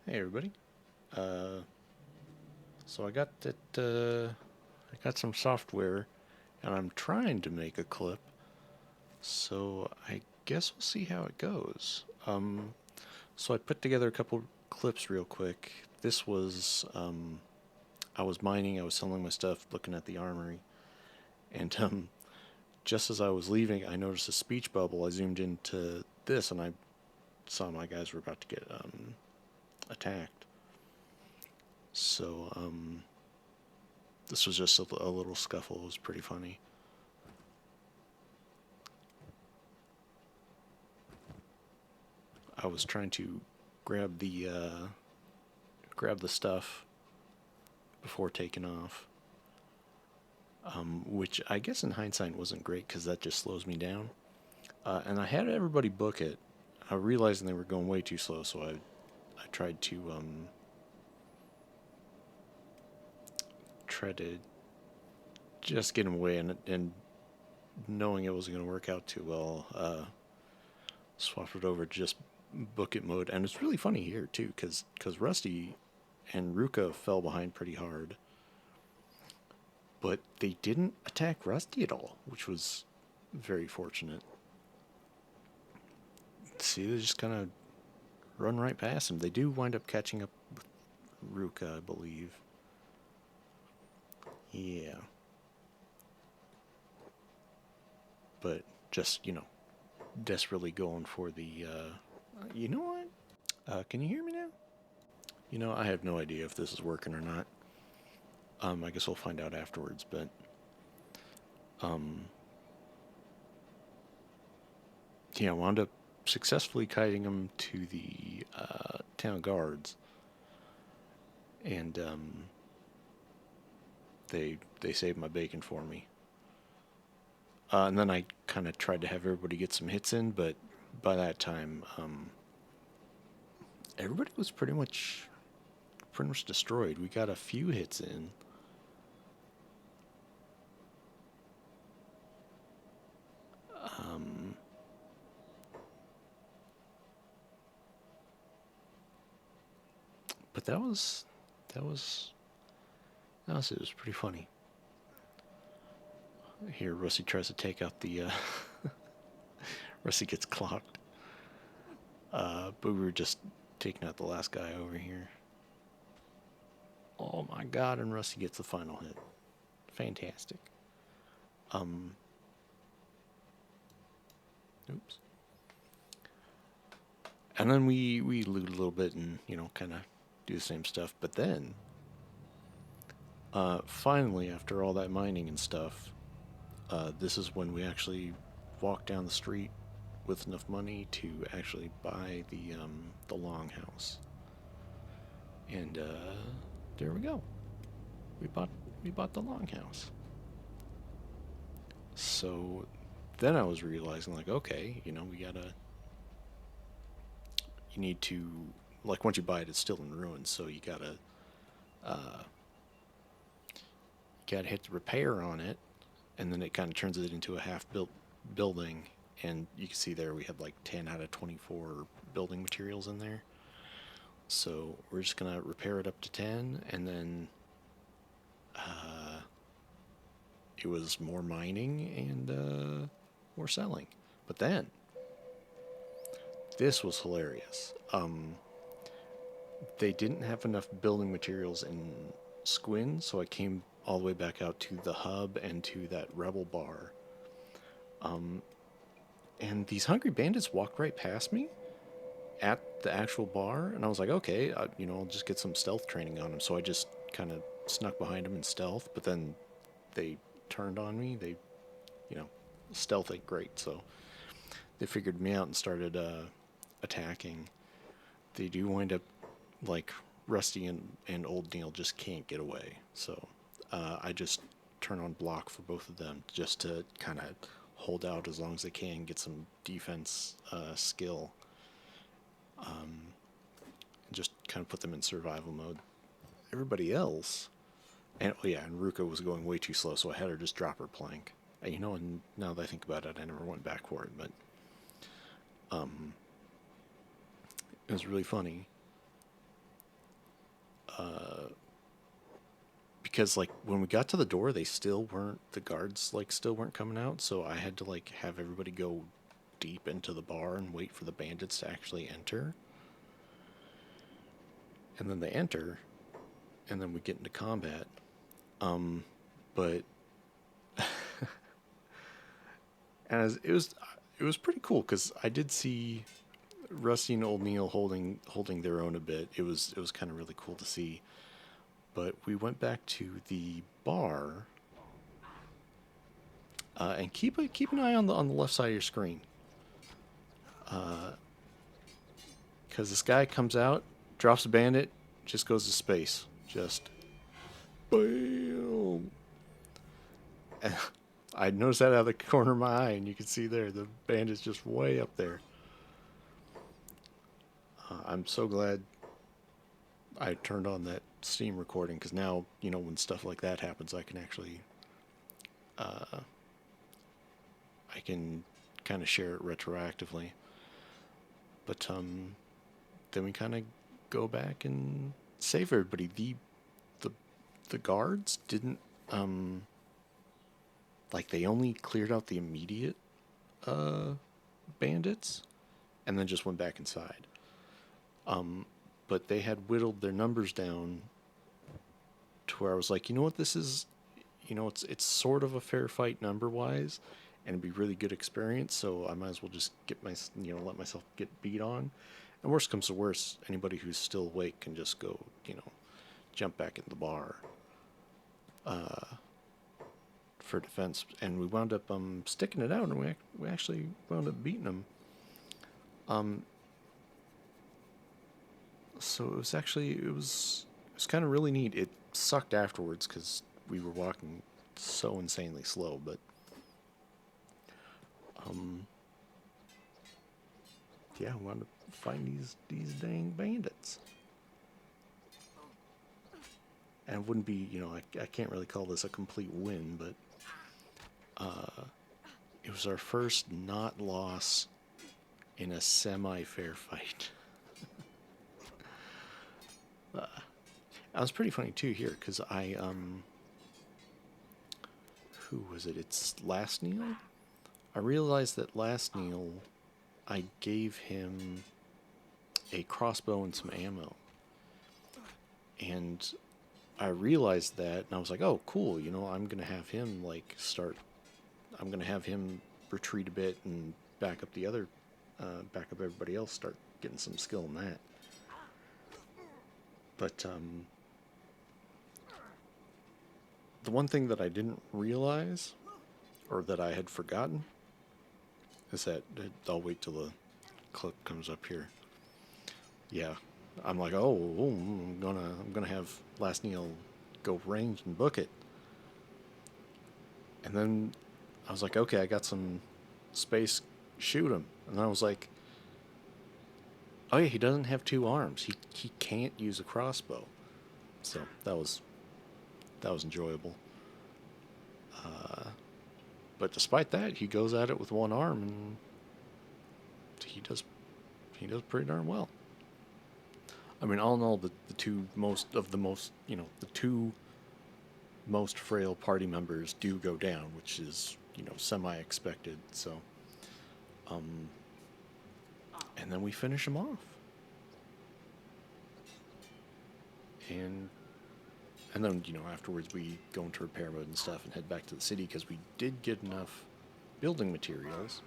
Hey everybody. Uh, so I got I got some software, and I'm trying to make a clip. So I guess we'll see how it goes. So I put together a couple clips real quick. This was I was mining. I was selling my stuff, looking at the armory, and just as I was leaving, I noticed a speech bubble. I zoomed into this, and I saw my guys were about to get attacked. So this was just a little scuffle. It was pretty funny. I was trying to grab the stuff before taking off, which I guess in hindsight wasn't great because that just slows me down. And I had everybody book it. I realized they were going way too slow, so I tried to try to just get them away, and knowing it wasn't going to work out too well, swapped it over to just book it mode. And it's really funny here too because Rusty and Ruka fell behind pretty hard, but they didn't attack Rusty at all, which was very fortunate. See, they just kind of run right past him. They do wind up catching up with Ruka, I believe. Yeah. But just, desperately going for the. You know what? Can you hear me now? I have no idea if this is working or not. I guess we'll find out afterwards, but. Um, yeah, I wound up successfully kiting them to the town guards, and they saved my bacon for me. And then I kind of tried to have everybody get some hits in, but by that time, everybody was pretty much destroyed. We got a few hits in. Um, but that was it was pretty funny. Here, Rusty tries to take out the. Rusty gets clocked. But we were just taking out the last guy over here. Oh my god! And Rusty gets the final hit. Fantastic. Um. Oops. And then we loot a little bit and kind of do the same stuff. But then, finally, after all that mining and stuff, this is when we actually walk down the street with enough money to actually buy the longhouse. And there we go. We bought we bought the longhouse. So then I was realizing, like, okay, we gotta you need to, like, once you buy it, it's still in ruins, so uh, you gotta hit the repair on it, and then it kind of turns it into a half built building. And you can see there we had like 10 out of 24 building materials in there. So we're just gonna repair it up to 10, and then uh, it was more mining and more selling. But then this was hilarious. They didn't have enough building materials in Squin, so I came all the way back out to the hub and to that rebel bar. Um, and these hungry bandits walked right past me at the actual bar, and I was like, okay, I'll just get some stealth training on them. So I just kind of snuck behind them in stealth, but then they turned on me. You know, stealth ain't great, so they figured me out and started attacking. They do wind up, like, Rusty and Old Neil just can't get away. So I just turn on block for both of them just to kind of hold out as long as they can, get some defense skill, and just kind of put them in survival mode. Everybody else, and oh yeah, and Ruka was going way too slow, so I had her just drop her plank. And and now that I think about it, I never went back for it, but um, it was really funny. because like when we got to the door, the guards like still weren't coming out, so I had to like have everybody go deep into the bar and wait for the bandits to actually enter. And then they enter, and then we get into combat. But and it was pretty cool because I did see Rusty and Old Neil holding their own a bit. It was kind of really cool to see. But we went back to the bar, and keep an eye on the left side of your screen, because this guy comes out, drops a bandit, just goes to space, just bam. And I noticed that out of the corner of my eye, and you can see there the bandit's just way up there. I'm so glad I turned on that Steam recording because now when stuff like that happens, I can actually I can kind of share it retroactively. But then we kind of go back and save everybody. The the guards didn't like they only cleared out the immediate bandits and then just went back inside. But they had whittled their numbers down to where I was like, you know what, this is, it's sort of a fair fight number wise, and it'd be really good experience. So I might as well just let myself get beat on. And worst comes to worst, anybody who's still awake can just go, jump back in the bar for defense. And we wound up sticking it out, and we actually wound up beating them. So it was kind of really neat. It sucked afterwards because we were walking so insanely slow, but yeah, I wanted to find these dang bandits. And it wouldn't be, I can't really call this a complete win, but it was our first not loss in a semi-fair fight. That was pretty funny too here because who was it? It's Last Neil. I realized that Last Neil, I gave him a crossbow and some ammo, and I realized that, and I was like, oh, cool. I'm gonna have him I'm gonna have him retreat a bit and back up back up everybody else, start getting some skill in that. But the one thing that I didn't realize, or that I had forgotten, is that I'll wait till the clip comes up here. Yeah, I'm like, I'm gonna have Last Neil go range and book it, and then I was like, okay, I got some space, shoot him, and then I was like, oh yeah, he doesn't have two arms. He can't use a crossbow, so that was enjoyable. But despite that, he goes at it with one arm, and he does pretty darn well. I mean, all in all, the two most frail party members do go down, which is semi-expected. So, and then we finish them off, and then afterwards we go into repair mode and stuff and head back to the city because we did get enough building materials.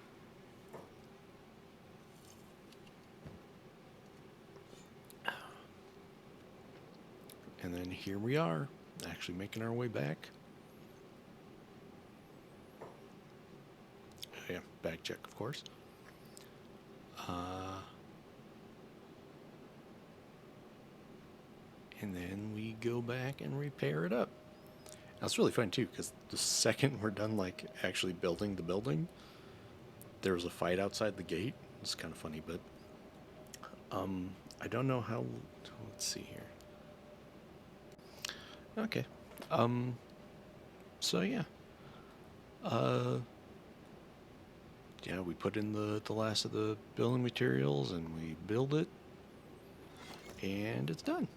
And then here we are, actually making our way back. Yeah, bag check, of course. And then we go back and repair it up. That's really fun too, because the second we're done actually building the building, there was a fight outside the gate. It's kind of funny, but I don't know how. Let's see here. Okay. So yeah. Yeah, we put in the last of the building materials and we build it, and it's done.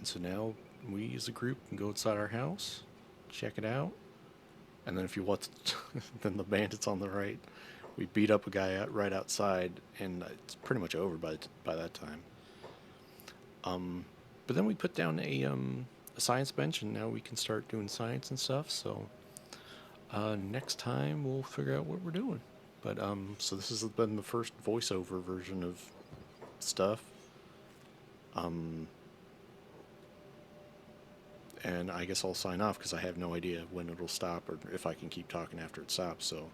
And so now we as a group can go inside our house, check it out, and then if you watch, then the bandits on the right, we beat up a guy right outside, and it's pretty much over by that time. But then we put down a science bench, and now we can start doing science and stuff. So next time we'll figure out what we're doing. But so this has been the first voiceover version of stuff. And I guess I'll sign off because I have no idea when it'll stop or if I can keep talking after it stops. So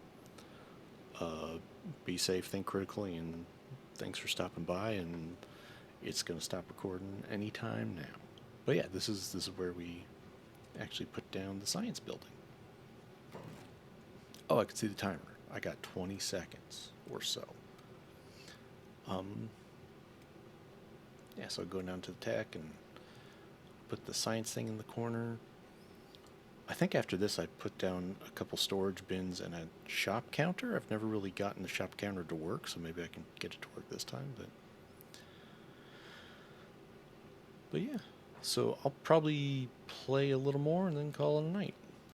be safe, think critically, and thanks for stopping by. And it's going to stop recording anytime now. But yeah, this is where we actually put down the science building. Oh, I can see the timer. I got 20 seconds or so. Yeah, so go down to the tech and put the science thing in the corner. I think after this I put down a couple storage bins and a shop counter. I've never really gotten the shop counter to work, so maybe I can get it to work this time. But yeah, so I'll probably play a little more and then call it a night.